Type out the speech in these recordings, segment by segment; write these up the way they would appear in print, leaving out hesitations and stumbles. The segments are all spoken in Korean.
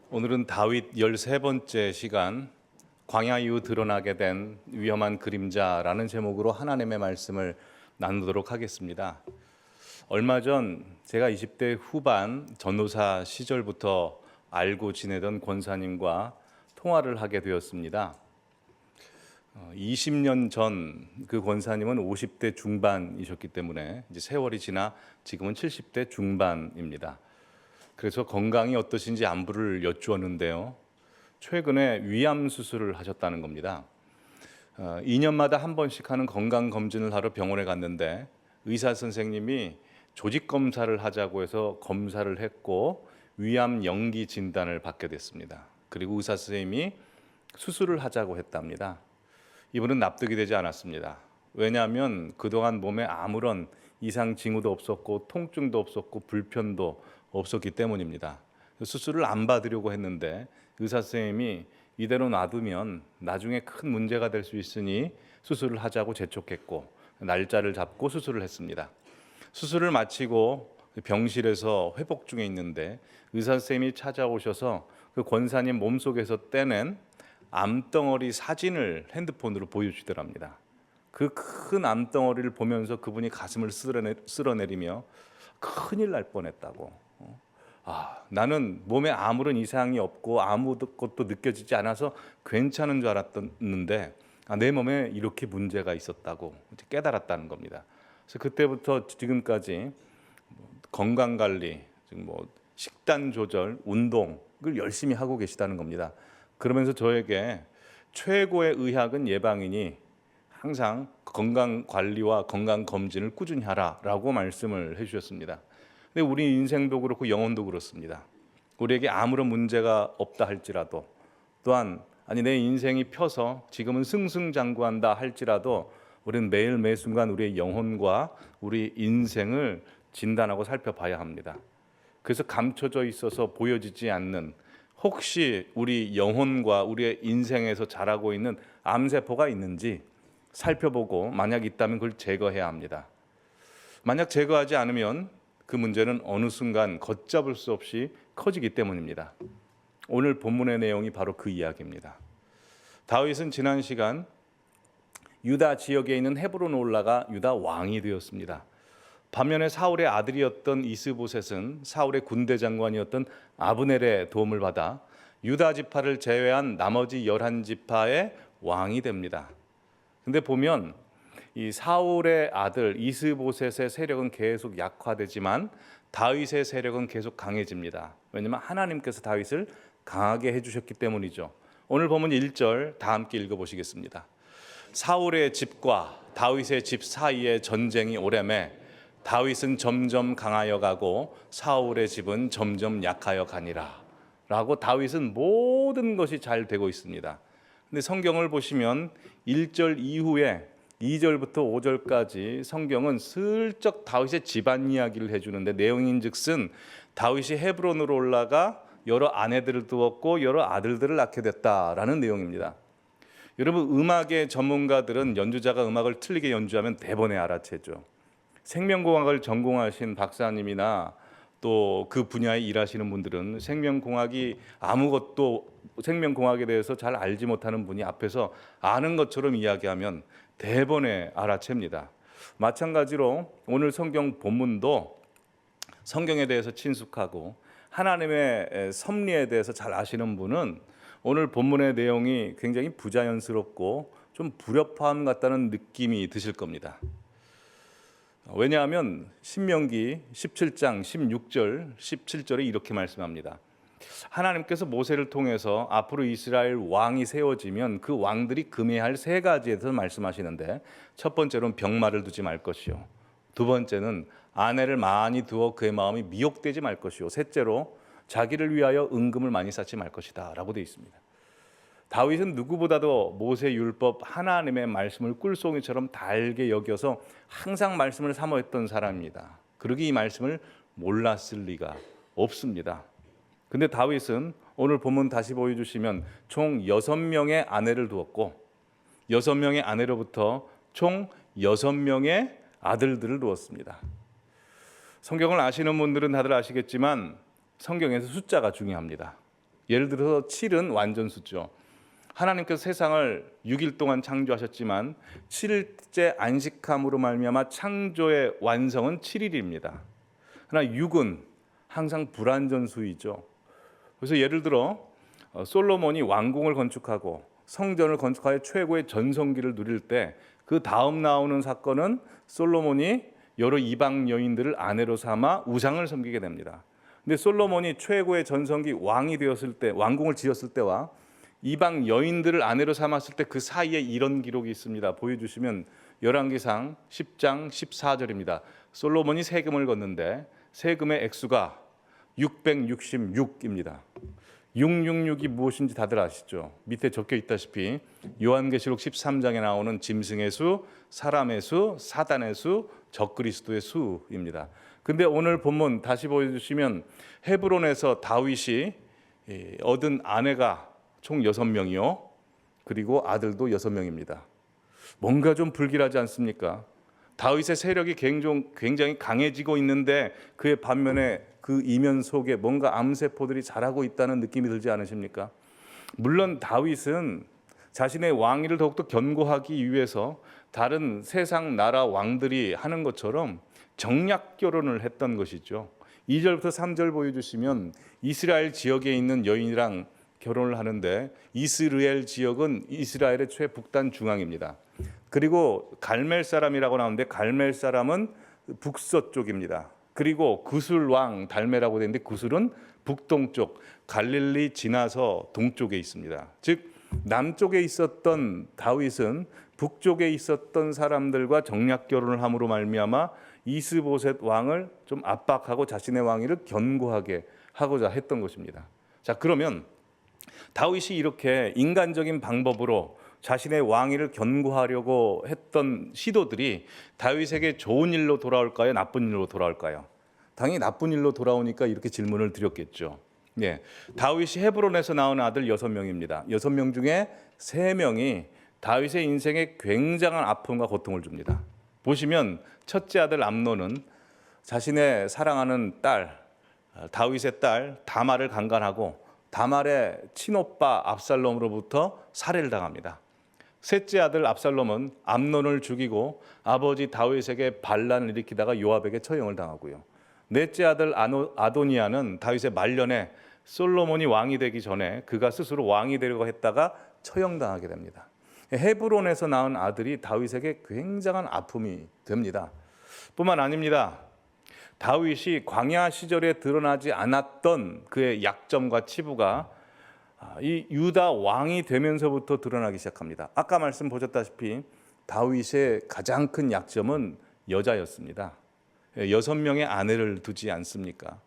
오늘은 다윗 13번째 시간 광야 이후 드러나게 된 위험한 그림자라는 제목으로 하나님의 말씀을 나누도록 하겠습니다. 얼마 전 제가 20대 후반 전도사 시절부터 알고 지내던 권사님과 통화를 하게 되었습니다. 20년 전 그 권사님은 50대 중반이셨기 때문에 이제 세월이 지나 지금은 70대 중반입니다. 그래서 건강이 어떠신지 안부를 여쭈었는데요. 최근에 위암 수술을 하셨다는 겁니다. 2년마다 한 번씩 하는 건강 검진을 하러 병원에 갔는데 의사 선생님이 조직 검사를 하자고 해서 검사를 했고 위암 영기 진단을 받게 됐습니다. 그리고 의사 선생님이 수술을 하자고 했답니다. 이분은 납득이 되지 않았습니다. 왜냐하면 그동안 몸에 아무런 이상 징후도 없었고 통증도 없었고 불편도 없었기 때문입니다. 수술을 안 받으려고 했는데 의사 선생님이 이대로 놔두면 나중에 큰 문제가 될 수 있으니 수술을 하자고 재촉했고 날짜를 잡고 수술을 했습니다. 수술을 마치고 병실에서 회복 중에 있는데 의사 선생님이 찾아오셔서 그 권사님 몸속에서 떼낸 암덩어리 사진을 핸드폰으로 보여주더랍니다. 그 큰 암덩어리를 보면서 그분이 가슴을 쓸어내리며 큰일 날 뻔했다고. 나는 몸에 아무런 이상이 없고 아무것도 느껴지지 않아서 괜찮은 줄 알았는데 내 몸에 이렇게 문제가 있었다고 깨달았다는 겁니다. 그래서 그때부터 지금까지 건강관리, 식단 조절, 운동을 열심히 하고 계시다는 겁니다. 그러면서 저에게 최고의 의학은 예방이니 항상 건강관리와 건강검진을 꾸준히 하라라고 말씀을 해주셨습니다. 근데 우리 인생도 그렇고 영혼도 그렇습니다. 우리에게 아무런 문제가 없다 할지라도 또한 내 인생이 펴서 지금은 승승장구한다 할지라도 우리는 매일 매 순간 우리의 영혼과 우리 인생을 진단하고 살펴봐야 합니다. 그래서 감춰져 있어서 보여지지 않는 혹시 우리 영혼과 우리의 인생에서 자라고 있는 암세포가 있는지 살펴보고 만약 있다면 그걸 제거해야 합니다. 만약 제거하지 않으면 그 문제는 어느 순간 걷잡을 수 없이 커지기 때문입니다. 오늘 본문의 내용이 바로 그 이야기입니다. 다윗은 지난 시간 유다 지역에 있는 헤브론에 올라가 유다 왕이 되었습니다. 반면에 사울의 아들이었던 이스보셋은 사울의 군대 장관이었던 아브넬의 도움을 받아 유다 지파를 제외한 나머지 11지파의 왕이 됩니다. 근데 보면 이 사울의 아들 이스보셋의 세력은 계속 약화되지만 다윗의 세력은 계속 강해집니다. 왜냐하면 하나님께서 다윗을 강하게 해주셨기 때문이죠. 오늘 보면 1절 다 함께 읽어보시겠습니다. 사울의 집과 다윗의 집 사이에 전쟁이 오래매 다윗은 점점 강하여 가고 사울의 집은 점점 약하여 가니라 라고 다윗은 모든 것이 잘 되고 있습니다. 근데 성경을 보시면 1절 이후에 2절부터 5절까지 성경은 슬쩍 다윗의 집안 이야기를 해주는데 내용인즉슨 다윗이 헤브론으로 올라가 여러 아내들을 두었고 여러 아들들을 낳게 됐다라는 내용입니다. 여러분 음악의 전문가들은 연주자가 음악을 틀리게 연주하면 대번에 알아채죠. 생명공학을 전공하신 박사님이나 또 그 분야에 일하시는 분들은 생명공학이 아무것도 생명공학에 대해서 잘 알지 못하는 분이 앞에서 아는 것처럼 이야기하면 대번에 알아챕니다. 마찬가지로 오늘 성경 본문도 성경에 대해서 친숙하고 하나님의 섭리에 대해서 잘 아시는 분은 오늘 본문의 내용이 굉장히 부자연스럽고 좀 불협화음 같다는 느낌이 드실 겁니다. 왜냐하면 신명기 17장 16절 17절에 이렇게 말씀합니다. 하나님께서 모세를 통해서 앞으로 이스라엘 왕이 세워지면 그 왕들이 금해할 세 가지에 대해서 말씀하시는데 첫 번째로는 병마를 두지 말 것이요, 두 번째는 아내를 많이 두어 그의 마음이 미혹되지 말 것이요, 셋째로 자기를 위하여 은금을 많이 쌓지 말 것이다 라고 되어 있습니다. 다윗은 누구보다도 모세 율법 하나님의 말씀을 꿀송이처럼 달게 여겨서 항상 말씀을 사모했던 사람입니다. 그러기 이 말씀을 몰랐을 리가 없습니다. 근데 다윗은 오늘 본문 다시 보여주시면 총 6명의 아내를 두었고 6명의 아내로부터 총 6명의 아들들을 두었습니다. 성경을 아시는 분들은 다들 아시겠지만 성경에서 숫자가 중요합니다. 예를 들어서 7은 완전수죠. 하나님께서 세상을 6일 동안 창조하셨지만 7일째 안식함으로 말미암아 창조의 완성은 7일입니다. 그러나 6은 항상 불완전수이죠. 그래서 예를 들어 솔로몬이 왕궁을 건축하고 성전을 건축하여 최고의 전성기를 누릴 때 그 다음 나오는 사건은 솔로몬이 여러 이방 여인들을 아내로 삼아 우상을 섬기게 됩니다. 근데 솔로몬이 최고의 전성기 왕이 되었을 때, 왕궁을 지었을 때와 이방 여인들을 아내로 삼았을 때 그 사이에 이런 기록이 있습니다. 보여주시면 열왕기상 10장 14절입니다. 솔로몬이 세금을 걷는데 세금의 액수가 666입니다. 666이 무엇인지 다들 아시죠? 밑에 적혀 있다시피 요한계시록 13장에 나오는 짐승의 수, 사람의 수, 사단의 수, 적그리스도의 수입니다. 근데 오늘 본문 다시 보여주시면 헤브론에서 다윗이 얻은 아내가 총 6명이요. 그리고 아들도 6명입니다. 뭔가 좀 불길하지 않습니까? 다윗의 세력이 굉장히 강해지고 있는데 그의 반면에 그 이면 속에 뭔가 암세포들이 자라고 있다는 느낌이 들지 않으십니까? 물론 다윗은 자신의 왕위를 더욱더 견고하기 위해서 다른 세상 나라 왕들이 하는 것처럼 정략 결혼을 했던 것이죠. 2절부터 3절 보여주시면 이스라엘 지역에 있는 여인이랑 결혼을 하는데 이스라엘 지역은 이스라엘의 최북단 중앙입니다. 그리고 갈멜 사람이라고 나오는데 갈멜 사람은 북서쪽입니다. 그리고 구슬 왕 달메라고 되는데 구슬은 북동쪽 갈릴리 지나서 동쪽에 있습니다. 즉 남쪽에 있었던 다윗은 북쪽에 있었던 사람들과 정략 결혼을 함으로 말미암아 이스보셋 왕을 좀 압박하고 자신의 왕위를 견고하게 하고자 했던 것입니다. 자, 그러면 다윗이 이렇게 인간적인 방법으로 자신의 왕위를 견고하려고 했던 시도들이 다윗에게 좋은 일로 돌아올까요? 나쁜 일로 돌아올까요? 당연히 나쁜 일로 돌아오니까 이렇게 질문을 드렸겠죠. 예, 다윗이 헤브론에서 낳은 아들 6명입니다. 6명 중에 3명이 다윗의 인생에 굉장한 아픔과 고통을 줍니다. 보시면 첫째 아들 암논은 자신의 사랑하는 딸, 다윗의 딸 다말을 강간하고 다말의 친오빠 압살롬으로부터 살해를 당합니다. 셋째 아들 압살롬은 암논을 죽이고 아버지 다윗에게 반란을 일으키다가 요압에게 처형을 당하고요. 넷째 아들 아도니아는 다윗의 말년에 솔로몬이 왕이 되기 전에 그가 스스로 왕이 되려고 했다가 처형당하게 됩니다. 헤브론에서 낳은 아들이 다윗에게 굉장한 아픔이 됩니다. 뿐만 아닙니다. 다윗이 광야 시절에 드러나지 않았던 그의 약점과 치부가 이 유다 왕이 되면서부터 드러나기 시작합니다. 아까 말씀 보셨다시피 다윗의 가장 큰 약점은 여자였습니다. 6명의 아내를 두지 않습니까?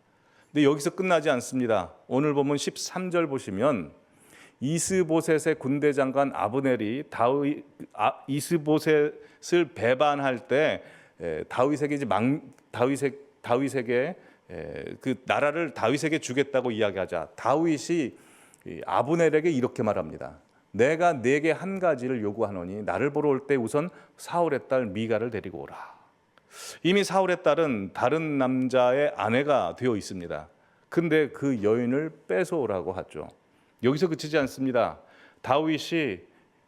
근데 여기서 끝나지 않습니다. 오늘 보면 13절 보시면 이스보셋의 군대 장관 아브넬이 이스보셋을 배반할 때 다윗에게 그 나라를 다윗에게 주겠다고 이야기하자 다윗이 아브넬에게 이렇게 말합니다. 내가 네게 한 가지를 요구하노니 나를 보러 올 때 우선 사울의 딸 미가를 데리고 오라. 이미 사울의 딸은 다른 남자의 아내가 되어 있습니다. 근데 그 여인을 뺏어오라고 하죠. 여기서 그치지 않습니다. 다윗이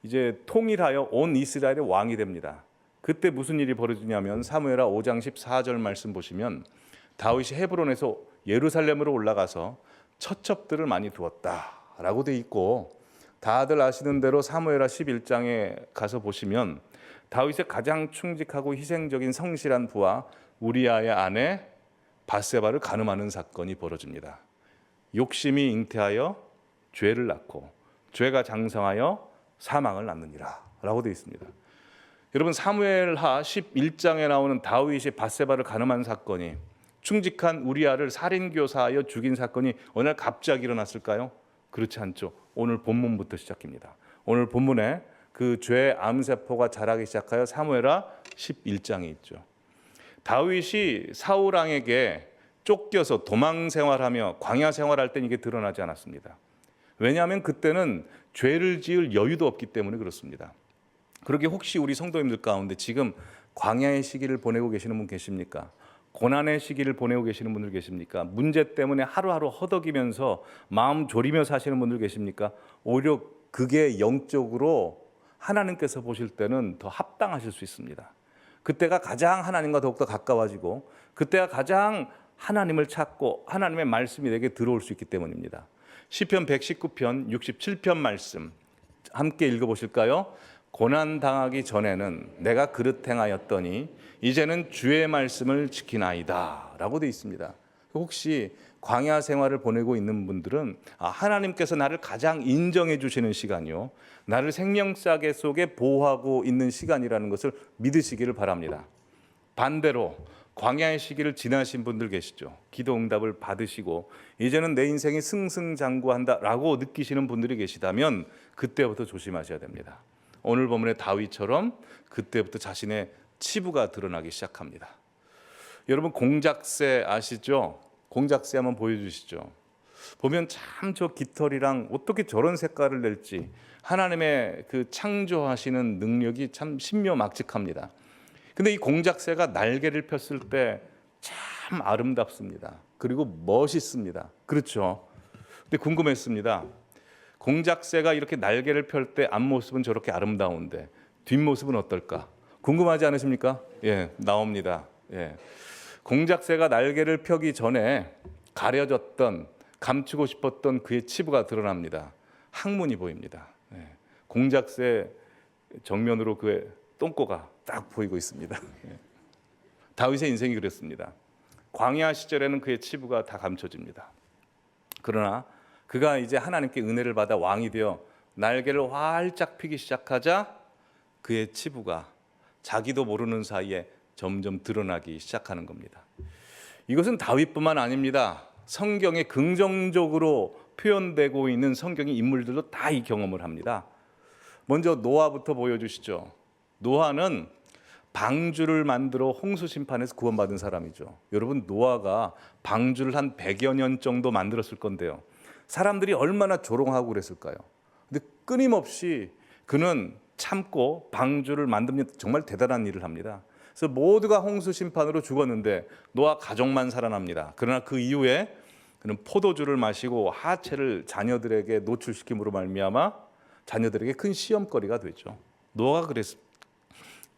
이제 통일하여 온 이스라엘의 왕이 됩니다. 그때 무슨 일이 벌어지냐면 사무엘하 5장 14절 말씀 보시면 다윗이 헤브론에서 예루살렘으로 올라가서 처첩들을 많이 두었다라고 돼 있고, 다들 아시는 대로 사무엘하 11장에 가서 보시면 다윗의 가장 충직하고 희생적인 성실한 부하 우리아의 아내 밧세바를 간음하는 사건이 벌어집니다. 욕심이 잉태하여 죄를 낳고 죄가 장성하여 사망을 낳느니라 라고 되어 있습니다. 여러분, 사무엘하 11장에 나오는 다윗이 밧세바를 간음한 사건이, 충직한 우리아를 살인교사하여 죽인 사건이 어느 날 갑자기 일어났을까요? 그렇지 않죠. 오늘 본문부터 시작입니다. 오늘 본문에 그 죄의 암세포가 자라기 시작하여 사무엘하 11장에 있죠. 다윗이 사울 왕에게 쫓겨서 도망 생활하며 광야 생활할 때는 이게 드러나지 않았습니다. 왜냐하면 그때는 죄를 지을 여유도 없기 때문에 그렇습니다. 그러게 혹시 우리 성도님들 가운데 지금 광야의 시기를 보내고 계시는 분 계십니까? 고난의 시기를 보내고 계시는 분들 계십니까? 문제 때문에 하루하루 허덕이면서 마음 졸이며 사시는 분들 계십니까? 오히려 그게 영적으로 하나님께서 보실 때는 더 합당하실 수 있습니다. 그때가 가장 하나님과 더욱더 가까워지고 그때가 가장 하나님을 찾고 하나님의 말씀이 내게 들어올 수 있기 때문입니다. 시편 119편 67편 말씀 함께 읽어보실까요? 고난 당하기 전에는 내가 그릇 행하였더니 이제는 주의 말씀을 지키나이다 라고 되어 있습니다. 혹시 광야 생활을 보내고 있는 분들은 하나님께서 나를 가장 인정해 주시는 시간이요, 나를 생명싸개 속에 보호하고 있는 시간이라는 것을 믿으시기를 바랍니다. 반대로 광야의 시기를 지나신 분들 계시죠. 기도 응답을 받으시고 이제는 내 인생이 승승장구한다라고 느끼시는 분들이 계시다면 그때부터 조심하셔야 됩니다. 오늘 본문의 다윗처럼 그때부터 자신의 치부가 드러나기 시작합니다. 여러분 공작새 아시죠? 공작새 한번 보여주시죠. 보면 참 저 깃털이랑 어떻게 저런 색깔을 낼지 하나님의 그 창조하시는 능력이 참 신묘막측합니다. 근데 이 공작새가 날개를 폈을 때 참 아름답습니다. 그리고 멋있습니다. 그렇죠? 근데 궁금했습니다. 공작새가 이렇게 날개를 펼 때 앞모습은 저렇게 아름다운데 뒷모습은 어떨까? 궁금하지 않으십니까? 예, 나옵니다. 예. 공작새가 날개를 펴기 전에 가려졌던, 감추고 싶었던 그의 치부가 드러납니다. 항문이 보입니다. 예. 공작새 정면으로 그의 똥꼬가 딱 보이고 있습니다. 예. 다윗의 인생이 그랬습니다. 광야 시절에는 그의 치부가 다 감춰집니다. 그러나 그가 이제 하나님께 은혜를 받아 왕이 되어 날개를 활짝 펴기 시작하자 그의 치부가 자기도 모르는 사이에 점점 드러나기 시작하는 겁니다. 이것은 다윗뿐만 아닙니다. 성경에 긍정적으로 표현되고 있는 성경의 인물들도 다 이 경험을 합니다. 먼저 노아부터 보여주시죠. 노아는 방주를 만들어 홍수 심판에서 구원받은 사람이죠. 여러분 노아가 방주를 한 100여 년 정도 만들었을 건데요. 사람들이 얼마나 조롱하고 그랬을까요? 근데 끊임없이 그는 참고 방주를 만들면 정말 대단한 일을 합니다. 그래서 모두가 홍수 심판으로 죽었는데 노아 가족만 살아납니다. 그러나 그 이후에 그는 포도주를 마시고 하체를 자녀들에게 노출시킴으로 말미암아 자녀들에게 큰 시험거리가 되죠. 노아가 그랬습니다.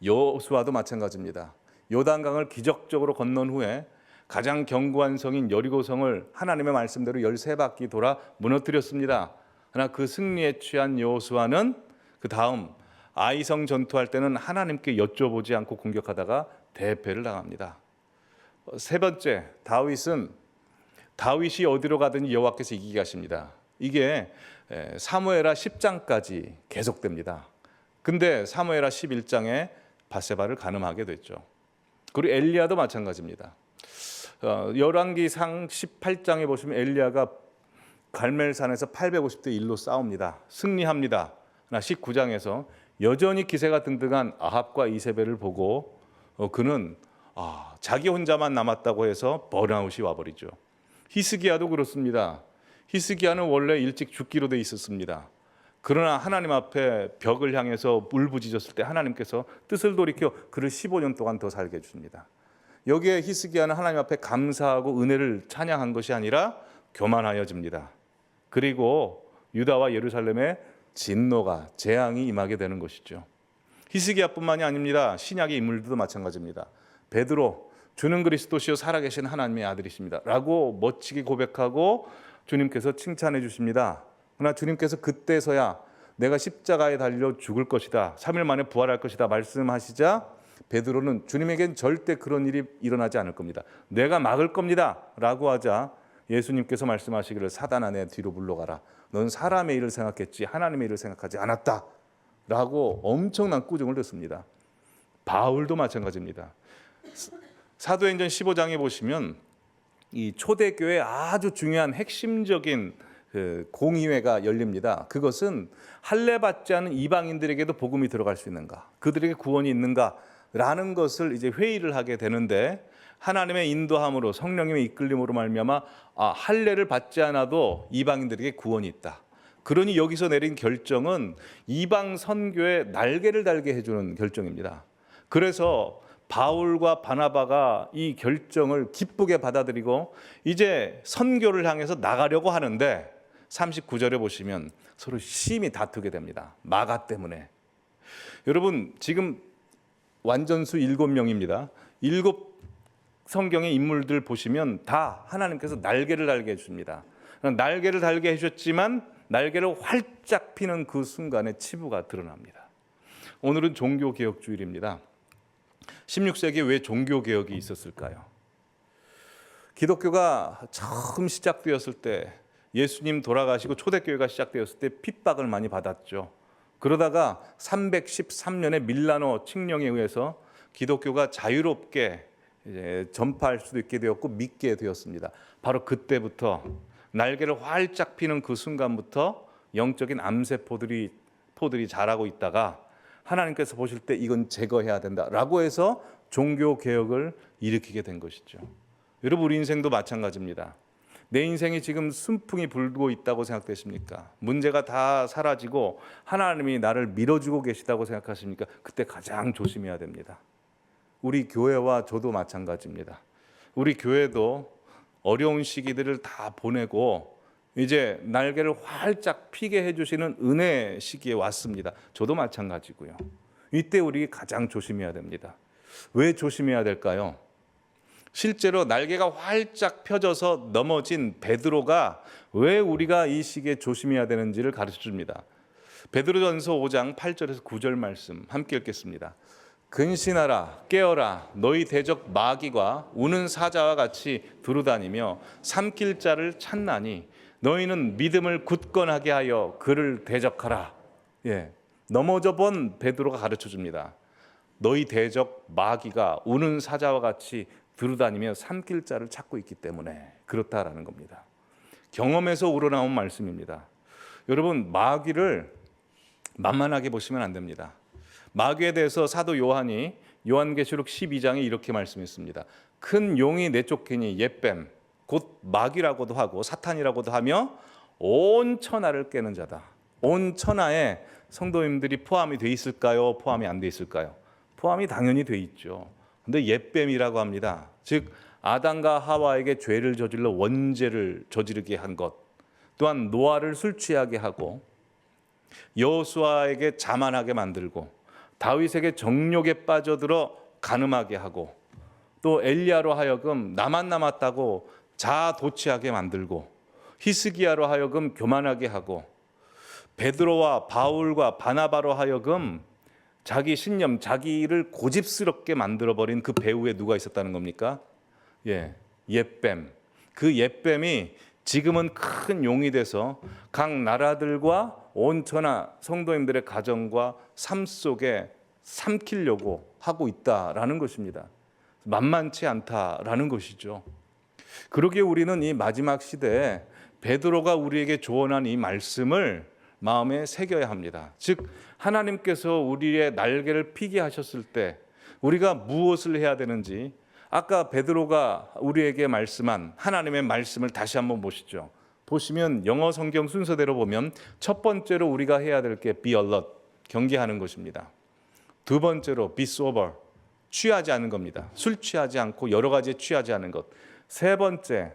여호수아도 마찬가지입니다. 요단강을 기적적으로 건넌 후에 가장 견고한 성인 여리고성을 하나님의 말씀대로 13바퀴 돌아 무너뜨렸습니다. 그러나 그 승리에 취한 여호수아는 그 다음 아이성 전투할 때는 하나님께 여쭤보지 않고 공격하다가 대패를 당합니다. 세 번째, 다윗이 어디로 가든지 여호와께서 이기게 하십니다. 이게 사무엘하 10장까지 계속됩니다. 근데 사무엘하 11장에 밧세바를 간음하게 됐죠. 그리고 엘리야도 마찬가지입니다. 열왕기상 18장에 보시면 엘리야가 갈멜산에서 850대 1로 싸웁니다. 승리합니다. 그러나 19장에서 여전히 기세가 등등한 아합과 이세벨을 보고 그는 자기 혼자만 남았다고 해서 번아웃이 와버리죠. 히스기야도 그렇습니다. 히스기야는 원래 일찍 죽기로 돼 있었습니다. 그러나 하나님 앞에 벽을 향해서 울부짖었을 때 하나님께서 뜻을 돌이켜 그를 15년 동안 더 살게 해줍니다. 여기에 히스기야는 하나님 앞에 감사하고 은혜를 찬양한 것이 아니라 교만하여집니다. 그리고 유다와 예루살렘에 진노가, 재앙이 임하게 되는 것이죠. 히스기야뿐만이 아닙니다. 신약의 인물들도 마찬가지입니다. 베드로, 주는 그리스도시요 살아계신 하나님의 아들이십니다 라고 멋지게 고백하고 주님께서 칭찬해 주십니다. 그러나 주님께서 그때서야 내가 십자가에 달려 죽을 것이다, 3일 만에 부활할 것이다 말씀하시자 베드로는 주님에겐 절대 그런 일이 일어나지 않을 겁니다, 내가 막을 겁니다 라고 하자 예수님께서 말씀하시기를 사단아 내 뒤로 물러가라, 넌 사람의 일을 생각했지 하나님의 일을 생각하지 않았다 라고 엄청난 꾸중을 듣습니다. 바울도 마찬가지입니다. 사도행전 15장에 보시면 이 초대교회 아주 중요한 핵심적인 공의회가 열립니다. 그것은 할례 받지 않은 이방인들에게도 복음이 들어갈 수 있는가, 그들에게 구원이 있는가라는 것을 이제 회의를 하게 되는데 하나님의 인도함으로 성령님의 이끌림으로 말미암아 할례를 받지 않아도 이방인들에게 구원이 있다. 그러니 여기서 내린 결정은 이방 선교에 날개를 달게 해주는 결정입니다. 그래서 바울과 바나바가 이 결정을 기쁘게 받아들이고 이제 선교를 향해서 나가려고 하는데 39절에 보시면 서로 심히 다투게 됩니다. 마가 때문에. 여러분 지금 완전수 7명입니다. 7 성경의 인물들 보시면 다 하나님께서 날개를 달게 해줍니다. 날개를 달게 해주셨지만 날개를 활짝 피는 그 순간에 치부가 드러납니다. 오늘은 종교개혁주일입니다. 16세기에 왜 종교개혁이 있었을까요? 기독교가 처음 시작되었을 때 예수님 돌아가시고 초대교회가 시작되었을 때 핍박을 많이 받았죠. 그러다가 313년에 밀라노 칙령에 의해서 기독교가 자유롭게 이제 전파할 수도 있게 되었고 믿게 되었습니다. 바로 그때부터 날개를 활짝 피는 그 순간부터 영적인 암세포들이 자라고 있다가 하나님께서 보실 때 이건 제거해야 된다라고 해서 종교개혁을 일으키게 된 것이죠. 여러분 우리 인생도 마찬가지입니다. 내 인생이 지금 순풍이 불고 있다고 생각되십니까? 문제가 다 사라지고 하나님이 나를 밀어주고 계시다고 생각하십니까? 그때 가장 조심해야 됩니다. 우리 교회와 저도 마찬가지입니다. 우리 교회도 어려운 시기들을 다 보내고 이제 날개를 활짝 피게 해주시는 은혜 시기에 왔습니다. 저도 마찬가지고요. 이때 우리 가장 조심해야 됩니다. 왜 조심해야 될까요? 실제로 날개가 활짝 펴져서 넘어진 베드로가 왜 우리가 이 시기에 조심해야 되는지를 가르쳐 줍니다. 베드로전서 5장 8절에서 9절 말씀 함께 읽겠습니다. 근신하라 깨어라 너희 대적 마귀가 우는 사자와 같이 두루다니며 삼킬 자를 찾나니 너희는 믿음을 굳건하게 하여 그를 대적하라. 넘어져 본 베드로가 가르쳐 줍니다. 너희 대적 마귀가 우는 사자와 같이 두루다니며 삼킬 자를 찾고 있기 때문에 그렇다라는 겁니다. 경험에서 우러나온 말씀입니다. 여러분 마귀를 만만하게 보시면 안 됩니다. 마귀에 대해서 사도 요한이 요한계시록 12장에 이렇게 말씀했습니다. 큰 용이 내쫓기니 옛뱀 곧 마귀라고도 하고 사탄이라고도 하며 온 천하를 깨는 자다. 온 천하에 성도님들이 포함이 돼 있을까요? 포함이 안 돼 있을까요? 포함이 당연히 돼 있죠. 근데 옛뱀이라고 합니다. 즉 아담과 하와에게 죄를 저질러 원죄를 저지르게 한 것, 또한 노아를 술 취하게 하고 여호수아에게 자만하게 만들고 다윗에게 정욕에 빠져들어 간음하게 하고 또 엘리야로 하여금 나만 남았다고 자아도취하게 만들고 히스기야로 하여금 교만하게 하고 베드로와 바울과 바나바로 하여금 자기 신념, 자기를 고집스럽게 만들어버린 그 배후에 누가 있었다는 겁니까? 옛뱀. 그 옛뱀이 지금은 큰 용이 돼서 각 나라들과 온 천하 성도님들의 가정과 삶 속에 삼키려고 하고 있다라는 것입니다. 만만치 않다라는 것이죠. 그러기에 우리는 이 마지막 시대에 베드로가 우리에게 조언한 이 말씀을 마음에 새겨야 합니다. 즉 하나님께서 우리의 날개를 피게 하셨을 때 우리가 무엇을 해야 되는지 아까 베드로가 우리에게 말씀한 하나님의 말씀을 다시 한번 보시죠. 보시면 영어 성경 순서대로 보면 첫 번째로 우리가 해야 될 게 be alert, 경계하는 것입니다. 두 번째로 be sober, 취하지 않은 겁니다. 술 취하지 않고 여러 가지에 취하지 않은 것. 세 번째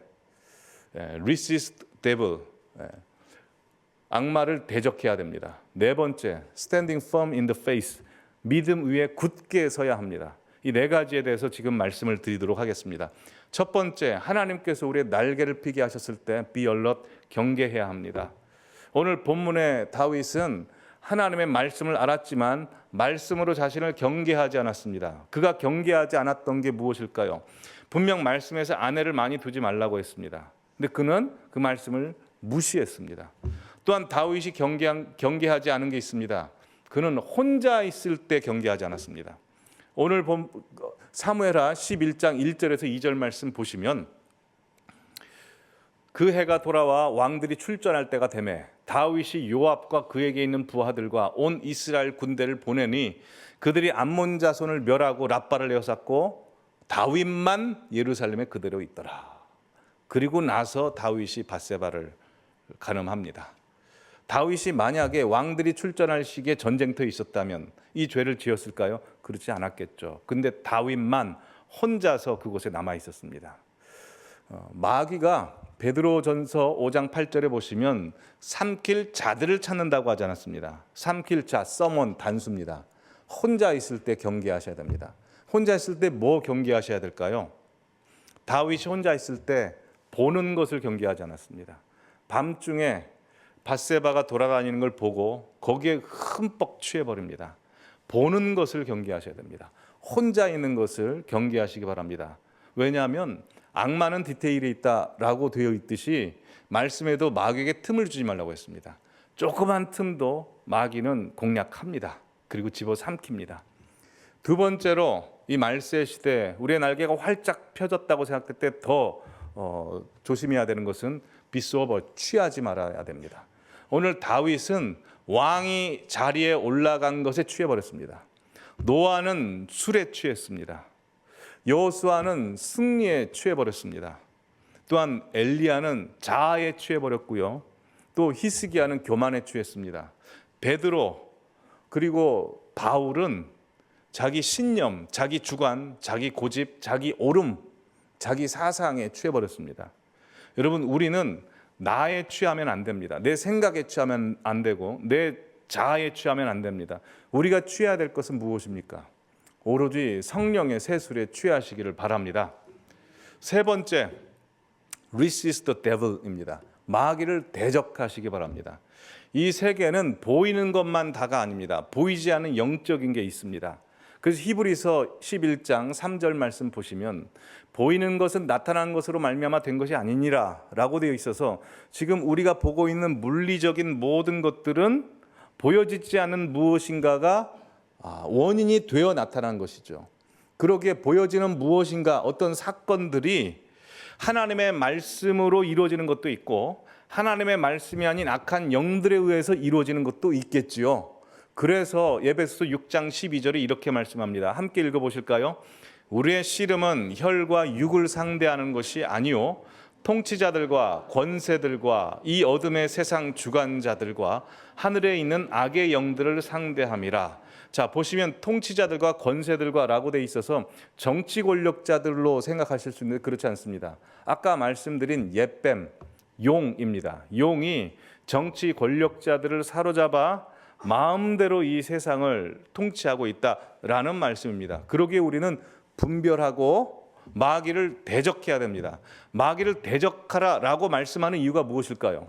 resist devil, 악마를 대적해야 됩니다. 네 번째 standing firm in the faith, 믿음 위에 굳게 서야 합니다. 이 네 가지에 대해서 지금 말씀을 드리도록 하겠습니다. 첫 번째, 하나님께서 우리의 날개를 피게 하셨을 때 be alert, 경계해야 합니다. 오늘 본문의 다윗은 하나님의 말씀을 알았지만 말씀으로 자신을 경계하지 않았습니다. 그가 경계하지 않았던 게 무엇일까요? 분명 말씀에서 아내를 많이 두지 말라고 했습니다. 근데 그는 그 말씀을 무시했습니다. 또한 다윗이 경계하지 않은 게 있습니다. 그는 혼자 있을 때 경계하지 않았습니다. 오늘 사무엘하 11장 1절에서 2절 말씀 보시면 그 해가 돌아와 왕들이 출전할 때가 되매 다윗이 요압과 그에게 있는 부하들과 온 이스라엘 군대를 보내니 그들이 암몬 자손을 멸하고 랍바를 에워쌌고 다윗만 예루살렘에 그대로 있더라. 그리고 나서 다윗이 밧세바를 간음합니다. 다윗이 만약에 왕들이 출전할 시기에 전쟁터에 있었다면 이 죄를 지었을까요? 그렇지 않았겠죠. 근데 다윗만 혼자서 그곳에 남아 있었습니다. 마귀가 베드로전서 5장 8절에 보시면 삼킬 자들을 찾는다고 하지 않았습니다. 삼킬 자, 서먼 단수입니다. 혼자 있을 때 경계하셔야 됩니다. 혼자 있을 때 뭐 경계하셔야 될까요? 다윗이 혼자 있을 때 보는 것을 경계하지 않았습니다. 밤중에 밧세바가 돌아다니는 걸 보고 거기에 흠뻑 취해버립니다. 보는 것을 경계하셔야 됩니다. 혼자 있는 것을 경계하시기 바랍니다. 왜냐하면 악마는 디테일에 있다라고 되어 있듯이 말씀에도 마귀에게 틈을 주지 말라고 했습니다. 조그만 틈도 마귀는 공략합니다. 그리고 집어삼킵니다. 두 번째로 이 말세 시대 우리의 날개가 활짝 펴졌다고 생각될 때 더 조심해야 되는 것은 비소버, 취하지 말아야 됩니다. 오늘 다윗은 왕이 자리에 올라간 것에 취해버렸습니다. 노아는 술에 취했습니다. 여호수아는 승리에 취해버렸습니다. 또한 엘리야는 자아에 취해버렸고요. 또 히스기야는 교만에 취했습니다. 베드로 그리고 바울은 자기 신념, 자기 주관, 자기 고집, 자기 옳음, 자기 사상에 취해버렸습니다. 여러분, 우리는 나에 취하면 안 됩니다. 내 생각에 취하면 안 되고 내 자아에 취하면 안 됩니다. 우리가 취해야 될 것은 무엇입니까? 오로지 성령의 세술에 취하시기를 바랍니다. 세 번째, resist the devil입니다. 마귀를 대적하시기 바랍니다. 이 세계는 보이는 것만 다가 아닙니다. 보이지 않는 영적인 게 있습니다. 그래서 히브리서 11장 3절 말씀 보시면 보이는 것은 나타난 것으로 말미암아 된 것이 아니니라 라고 되어 있어서 지금 우리가 보고 있는 물리적인 모든 것들은 보여지지 않는 무엇인가가 원인이 되어 나타난 것이죠. 그러기에 보여지는 무엇인가, 어떤 사건들이 하나님의 말씀으로 이루어지는 것도 있고 하나님의 말씀이 아닌 악한 영들에 의해서 이루어지는 것도 있겠지요. 그래서 에베소서 6장 12절에 이렇게 말씀합니다. 함께 읽어보실까요? 우리의 씨름은 혈과 육을 상대하는 것이 아니요 통치자들과 권세들과 이 어둠의 세상 주관자들과 하늘에 있는 악의 영들을 상대함이라. 자, 보시면 통치자들과 권세들과 라고 돼 있어서 정치 권력자들로 생각하실 수 있는데 그렇지 않습니다. 아까 말씀드린 옅뱀, 용입니다. 용이 정치 권력자들을 사로잡아 마음대로 이 세상을 통치하고 있다라는 말씀입니다. 그러기에 우리는 분별하고 마귀를 대적해야 됩니다. 마귀를 대적하라라고 말씀하는 이유가 무엇일까요?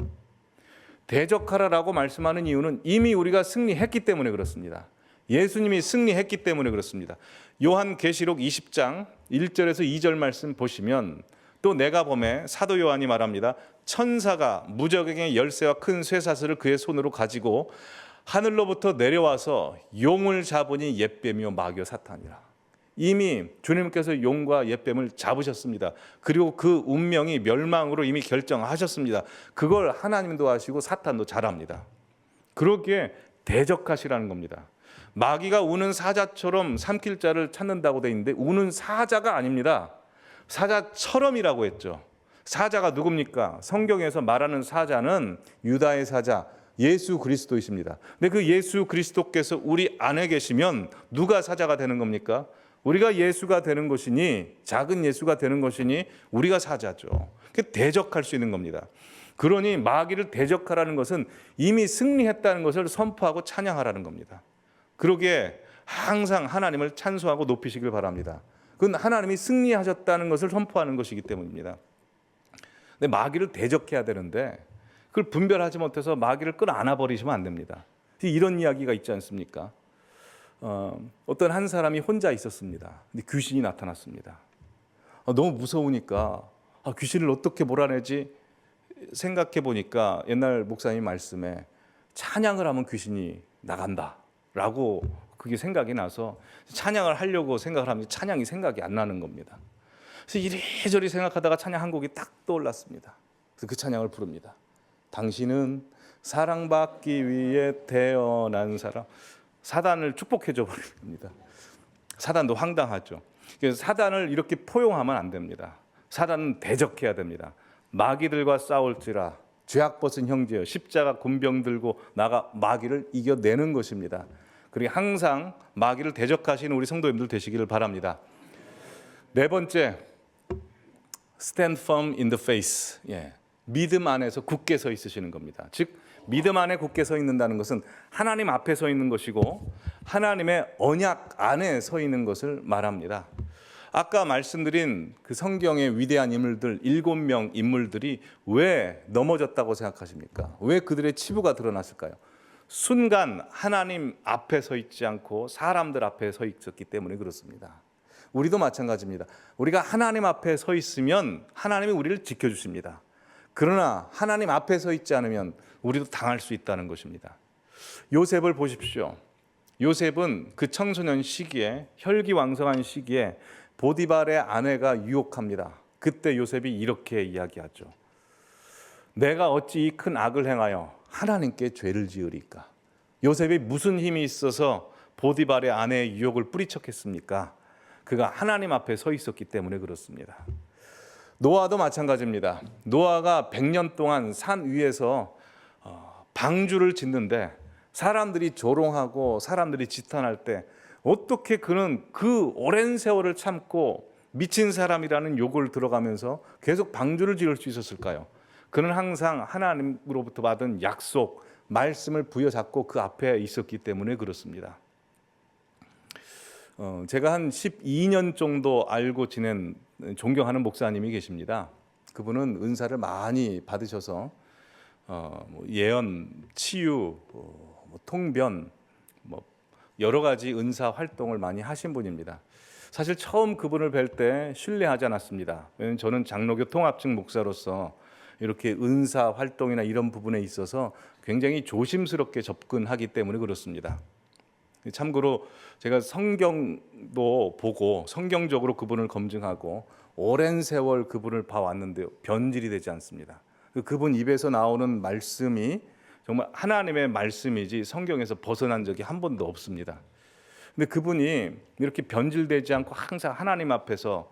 대적하라라고 말씀하는 이유는 이미 우리가 승리했기 때문에 그렇습니다. 예수님이 승리했기 때문에 그렇습니다. 요한계시록 20장 1절에서 2절 말씀 보시면 또 내가 보매 사도 요한이 말합니다. 천사가 무적행의 열쇠와 큰 쇠사슬을 그의 손으로 가지고 하늘로부터 내려와서 용을 잡으니 옅뱀이요 마귀요 사탄이라. 이미 주님께서 용과 옅뱀을 잡으셨습니다. 그리고 그 운명이 멸망으로 이미 결정하셨습니다. 그걸 하나님도 하시고 사탄도 잘합니다. 그렇게 대적하시라는 겁니다. 마귀가 우는 사자처럼 삼킬 자를 찾는다고 돼 있는데 우는 사자가 아닙니다. 사자처럼이라고 했죠. 사자가 누굽니까? 성경에서 말하는 사자는 유다의 사자 예수 그리스도이십니다. 근데 그 예수 그리스도께서 우리 안에 계시면 누가 사자가 되는 겁니까? 우리가 예수가 되는 것이니, 작은 예수가 되는 것이니 우리가 사자죠. 대적할 수 있는 겁니다. 그러니 마귀를 대적하라는 것은 이미 승리했다는 것을 선포하고 찬양하라는 겁니다. 그러기에 항상 하나님을 찬송하고 높이시길 바랍니다. 그건 하나님이 승리하셨다는 것을 선포하는 것이기 때문입니다. 근데 마귀를 대적해야 되는데 그걸 분별하지 못해서 마귀를 끌어안아 버리시면 안 됩니다. 이런 이야기가 있지 않습니까? 어떤 한 사람이 혼자 있었습니다. 근데 귀신이 나타났습니다. 너무 무서우니까 귀신을 어떻게 몰아내지 생각해 보니까 옛날 목사님 말씀에 찬양을 하면 귀신이 나간다라고 그게 생각이 나서 찬양을 하려고 생각을 하면 찬양이 생각이 안 나는 겁니다. 그래서 이리저리 생각하다가 찬양 한 곡이 딱 떠올랐습니다. 그래서 그 찬양을 부릅니다. 당신은 사랑받기 위해 태어난 사람. 사단을 축복해 줘 버립니다. 사단도 황당하죠. 그래서 사단을 이렇게 포용하면 안 됩니다. 사단은 대적해야 됩니다. 마귀들과 싸울지라 죄악 벗은 형제여 십자가 군병 들고 나가 마귀를 이겨내는 것입니다. 그리고 항상 마귀를 대적하시는 우리 성도님들 되시기를 바랍니다. 네 번째, stand firm in the faith. 믿음 안에서 굳게 서 있으시는 겁니다. 즉 믿음 안에 굳게 서 있는다는 것은 하나님 앞에 서 있는 것이고 하나님의 언약 안에 서 있는 것을 말합니다. 아까 말씀드린 그 성경의 위대한 인물들 7명 인물들이 왜 넘어졌다고 생각하십니까? 왜 그들의 치부가 드러났을까요? 순간 하나님 앞에 서 있지 않고 사람들 앞에 서 있었기 때문에 그렇습니다. 우리도 마찬가지입니다. 우리가 하나님 앞에 서 있으면 하나님이 우리를 지켜주십니다. 그러나 하나님 앞에 서 있지 않으면 우리도 당할 수 있다는 것입니다. 요셉을 보십시오. 요셉은 그 청소년 시기에 혈기왕성한 시기에 보디발의 아내가 유혹합니다. 그때 요셉이 이렇게 이야기하죠. 내가 어찌 이 큰 악을 행하여 하나님께 죄를 지으리까? 요셉이 무슨 힘이 있어서 보디발의 아내의 유혹을 뿌리쳤겠습니까? 그가 하나님 앞에 서 있었기 때문에 그렇습니다. 노아도 마찬가지입니다. 노아가 100년 동안 산 위에서 방주를 짓는데 사람들이 조롱하고 사람들이 지탄할 때 어떻게 그는 그 오랜 세월을 참고 미친 사람이라는 욕을 들어가면서 계속 방주를 지을 수 있었을까요? 그는 항상 하나님으로부터 받은 약속, 말씀을 부여잡고 그 앞에 있었기 때문에 그렇습니다. 제가 한 12년 정도 알고 지낸 존경하는 목사님이 계십니다. 그분은 은사를 많이 받으셔서 예언, 치유, 통변, 여러 가지 은사 활동을 많이 하신 분입니다. 사실 처음 그분을 뵐 때 신뢰하지 않았습니다. 왜냐하면 저는 장로교 통합측 목사로서 이렇게 은사 활동이나 이런 부분에 있어서 굉장히 조심스럽게 접근하기 때문에 그렇습니다. 참고로 제가 성경도 보고 성경적으로 그분을 검증하고 오랜 세월 그분을 봐왔는데 변질이 되지 않습니다. 그분 입에서 나오는 말씀이 정말 하나님의 말씀이지 성경에서 벗어난 적이 한 번도 없습니다. 근데 그분이 이렇게 변질되지 않고 항상 하나님 앞에서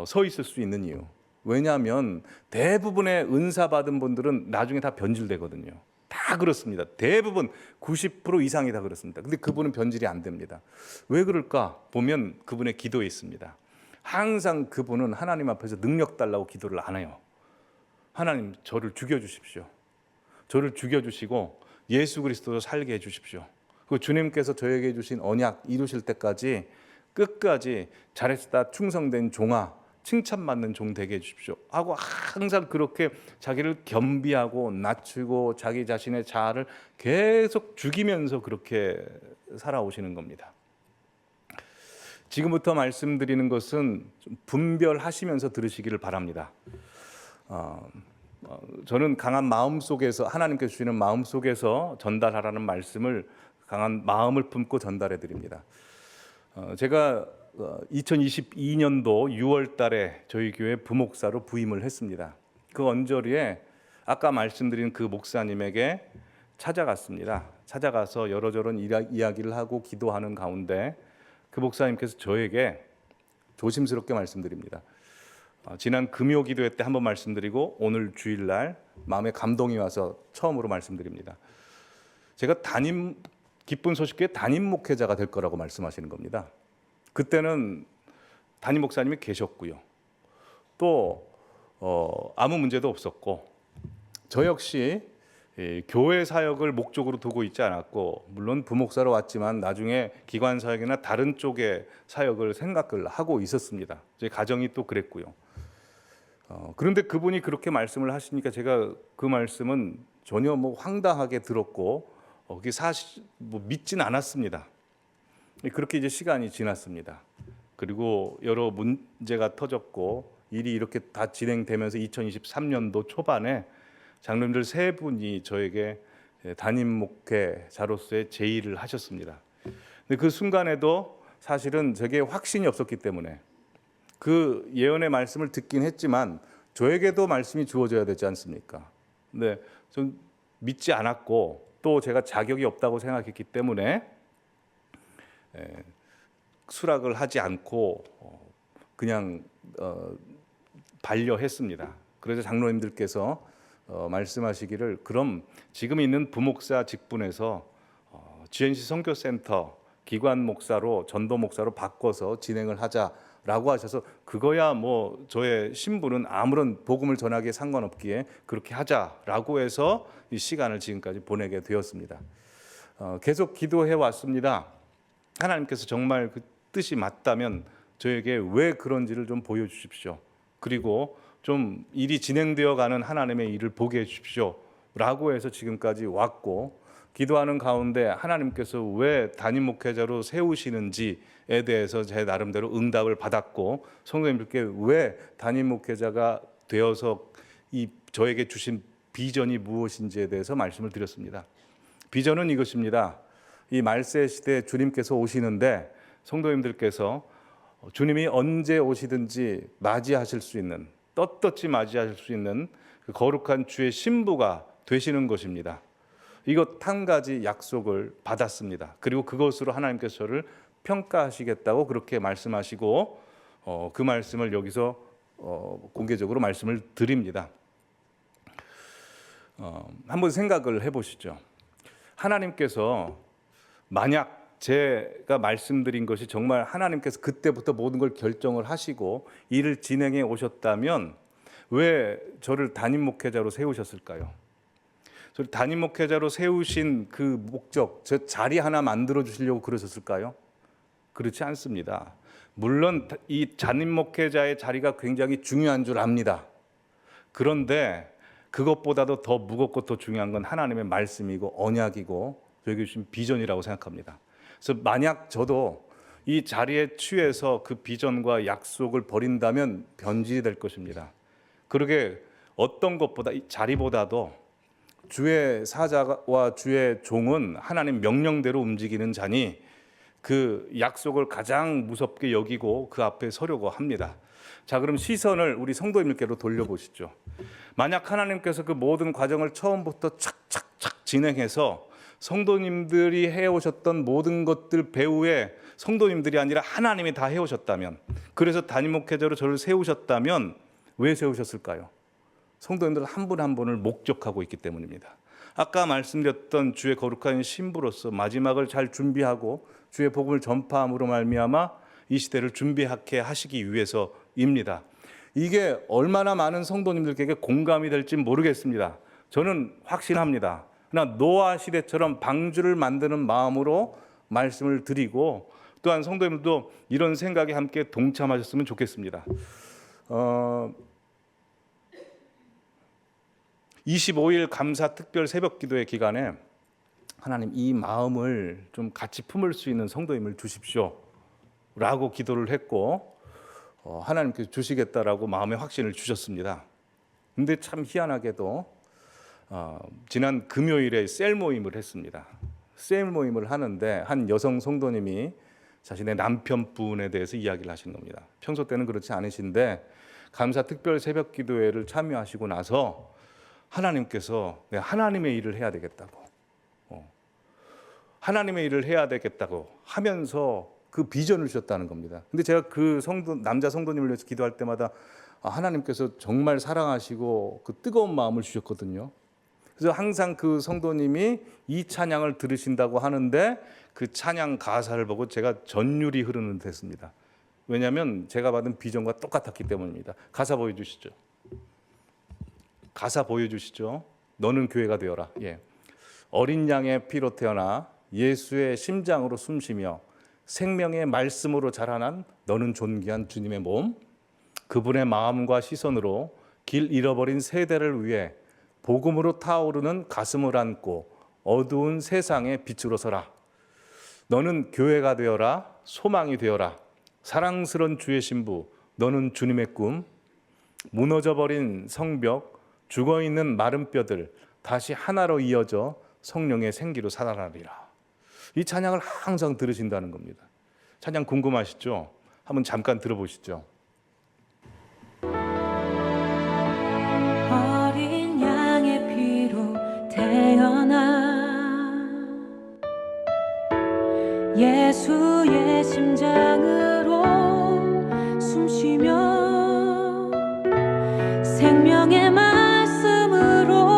서 있을 수 있는 이유, 왜냐하면 대부분의 은사 받은 분들은 나중에 다 변질되거든요. 다 그렇습니다. 대부분 90% 이상이 다 그렇습니다. 근데 그분은 변질이 안 됩니다. 왜 그럴까? 보면 그분의 기도에 있습니다. 항상 그분은 하나님 앞에서 능력 달라고 기도를 안 해요. 하나님, 저를 죽여주십시오. 저를 죽여주시고 예수 그리스도로 살게 해주십시오. 그 주님께서 저에게 주신 언약 이루실 때까지 끝까지 잘했다, 충성된 종아, 칭찬받는 종 되게 해주십시오 하고 항상 그렇게 자기를 겸비하고 낮추고 자기 자신의 자아를 계속 죽이면서 그렇게 살아오시는 겁니다. 지금부터 말씀드리는 것은 좀 분별하시면서 들으시기를 바랍니다. 저는 강한 마음 속에서 하나님께서 주시는 마음 속에서 전달하라는 말씀을 강한 마음을 품고 전달해 드립니다. 제가 2022년도 6월 달에 저희 교회 부목사로 부임을 했습니다. 그 언저리에 아까 말씀드린 그 목사님에게 찾아갔습니다. 찾아가서 여러저런 이야기를 하고 기도하는 가운데 그 목사님께서 저에게 조심스럽게 말씀드립니다. 지난 금요 기도회 때 한번 말씀드리고 오늘 주일날 마음에 감동이 와서 처음으로 말씀드립니다. 제가 기쁜 소식교회 담임 목회자가 될 거라고 말씀하시는 겁니다. 그때는 담임 목사님이 계셨고요. 또 아무 문제도 없었고 저 역시 교회 사역을 목적으로 두고 있지 않았고 물론 부목사로 왔지만 나중에 기관 사역이나 다른 쪽의 사역을 생각을 하고 있었습니다. 제 가정이 또 그랬고요. 그런데 그분이 그렇게 말씀을 하시니까 제가 그 말씀은 전혀 황당하게 들었고 그게 사실 믿진 않았습니다. 그렇게 이제 시간이 지났습니다. 그리고 여러 문제가 터졌고 일이 이렇게 다 진행되면서 2023년도 초반에 장로님들 3분이 저에게 담임 목회자로서의 제의를 하셨습니다. 근데 그 순간에도 사실은 제게 확신이 없었기 때문에 그 예언의 말씀을 듣긴 했지만 저에게도 말씀이 주어져야 되지 않습니까? 근데 좀 믿지 않았고 또 제가 자격이 없다고 생각했기 때문에 수락을 하지 않고 그냥 반려했습니다. 그래서 장로님들께서 말씀하시기를 그럼 지금 있는 부목사 직분에서 GNC 선교센터 기관 목사로 전도 목사로 바꿔서 진행을 하자라고 하셔서 그거야 뭐 저의 신분은 아무런 복음을 전하기에 상관없기에 그렇게 하자라고 해서 이 시간을 지금까지 보내게 되었습니다. 계속 기도해 왔습니다. 하나님께서 정말 그 뜻이 맞다면 저에게 왜 그런지를 좀 보여주십시오. 그리고 좀 일이 진행되어 가는 하나님의 일을 보게 해주십시오 라고 해서 지금까지 왔고, 기도하는 가운데 하나님께서 왜 담임 목회자로 세우시는지에 대해서 제 나름대로 응답을 받았고, 성도님들께 왜 담임 목회자가 되어서 이 저에게 주신 비전이 무엇인지에 대해서 말씀을 드렸습니다. 비전은 이것입니다. 이 말세 시대에 주님께서 오시는데 성도님들께서 주님이 언제 오시든지 맞이하실 수 있는, 떳떳이 맞이하실 수 있는 그 거룩한 주의 신부가 되시는 것입니다. 이것 한 가지 약속을 받았습니다. 그리고 그것으로 하나님께서 저를 평가하시겠다고 그렇게 말씀하시고, 그 말씀을 여기서 공개적으로 말씀을 드립니다. 한번 생각을 해보시죠. 하나님께서 만약 제가 말씀드린 것이 정말 하나님께서 그때부터 모든 걸 결정을 하시고 일을 진행해 오셨다면 왜 저를 담임 목회자로 세우셨을까요? 저를 담임 목회자로 세우신 그 목적, 저 자리 하나 만들어 주시려고 그러셨을까요? 그렇지 않습니다. 물론 이 담임 목회자의 자리가 굉장히 중요한 줄 압니다. 그런데 그것보다도 더 무겁고 더 중요한 건 하나님의 말씀이고 언약이고 저에게 주신 비전이라고 생각합니다. 그래서 만약 저도 이 자리에 취해서 그 비전과 약속을 버린다면 변질이 될 것입니다. 그러게 어떤 것보다 이 자리보다도 주의 사자와 주의 종은 하나님 명령대로 움직이는 자니 그 약속을 가장 무섭게 여기고 그 앞에 서려고 합니다. 자, 그럼 시선을 우리 성도님들께로 돌려보시죠. 만약 하나님께서 그 모든 과정을 처음부터 착착착 진행해서 성도님들이 해오셨던 모든 것들 배후에 성도님들이 아니라 하나님이 다 해오셨다면, 그래서 담임 목회자로 저를 세우셨다면 왜 세우셨을까요? 성도님들 한 분 한 분을 목적하고 있기 때문입니다. 아까 말씀드렸던 주의 거룩한 신부로서 마지막을 잘 준비하고 주의 복음을 전파함으로 말미암아 이 시대를 준비하게 하시기 위해서입니다. 이게 얼마나 많은 성도님들에게 공감이 될지 모르겠습니다. 저는 확신합니다. 그러나 노아 시대처럼 방주를 만드는 마음으로 말씀을 드리고, 또한 성도님들도 이런 생각에 함께 동참하셨으면 좋겠습니다. 25일 감사 특별 새벽 기도회 기간에 하나님 이 마음을 좀 같이 품을 수 있는 성도님을 주십시오 라고 기도를 했고, 하나님께서 주시겠다라고 마음의 확신을 주셨습니다. 근데 참 희한하게도 지난 금요일에 셀 모임을 했습니다. 셀 모임을 하는데 한 여성 성도님이 자신의 남편분에 대해서 이야기를 하신 겁니다. 평소 때는 그렇지 않으신데 감사 특별 새벽 기도회를 참여하시고 나서 하나님께서 내가 하나님의 일을 해야 되겠다고, 하나님의 일을 해야 되겠다고 하면서 그 비전을 주셨다는 겁니다. 근데 제가 그 남자 성도님을 위해서 기도할 때마다 하나님께서 정말 사랑하시고 그 뜨거운 마음을 주셨거든요. 그래서 항상 그 성도님이 이 찬양을 들으신다고 하는데 그 찬양 가사를 보고 제가 전율이 흐르는 듯 했습니다. 왜냐하면 제가 받은 비전과 똑같았기 때문입니다. 가사 보여주시죠. 가사 보여주시죠. 너는 교회가 되어라. 예. 어린 양의 피로 태어나 예수의 심장으로 숨쉬며 생명의 말씀으로 자라난 너는 존귀한 주님의 몸, 그분의 마음과 시선으로 길 잃어버린 세대를 위해 복음으로 타오르는 가슴을 안고 어두운 세상의 빛으로 서라. 너는 교회가 되어라. 소망이 되어라. 사랑스러운 주의 신부, 너는 주님의 꿈. 무너져버린 성벽, 죽어있는 마른 뼈들 다시 하나로 이어져 성령의 생기로 살아나리라. 이 찬양을 항상 들으신다는 겁니다. 찬양 궁금하시죠? 한번 잠깐 들어보시죠. 어린 양의 피로 태어나 예수의 심장으로 숨쉬며 생명의 말씀으로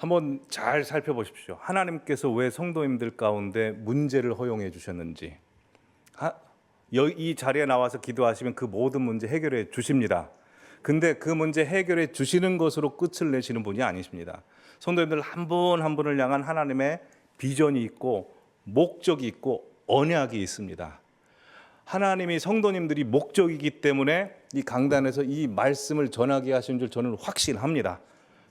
한번 잘 살펴보십시오. 하나님께서 왜 성도님들 가운데 문제를 허용해 주셨는지. 이 자리에 나와서 기도하시면 그 모든 문제 해결해 주십니다. 근데 그 문제 해결해 주시는 것으로 끝을 내시는 분이 아니십니다. 성도님들 한 분 한 분을 향한 하나님의 비전이 있고 목적이 있고 언약이 있습니다. 하나님이 성도님들이 목적이기 때문에 이 강단에서 이 말씀을 전하게 하신 줄 저는 확신합니다.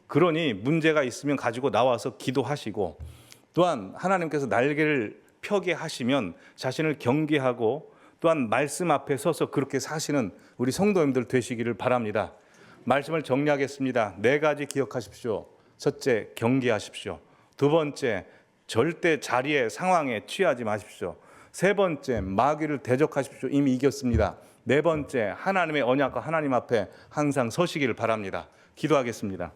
그러니 문제가 있으면 가지고 나와서 기도하시고, 또한 하나님께서 날개를 펴게 하시면 자신을 경계하고 또한 말씀 앞에 서서 그렇게 사시는 우리 성도님들 되시기를 바랍니다. 말씀을 정리하겠습니다. 4가지 기억하십시오. 첫째, 경계하십시오. 두 번째, 절대 자리에 상황에 취하지 마십시오. 세 번째, 마귀를 대적하십시오. 이미 이겼습니다. 네 번째, 하나님의 언약과 하나님 앞에 항상 서시기를 바랍니다. 기도하겠습니다.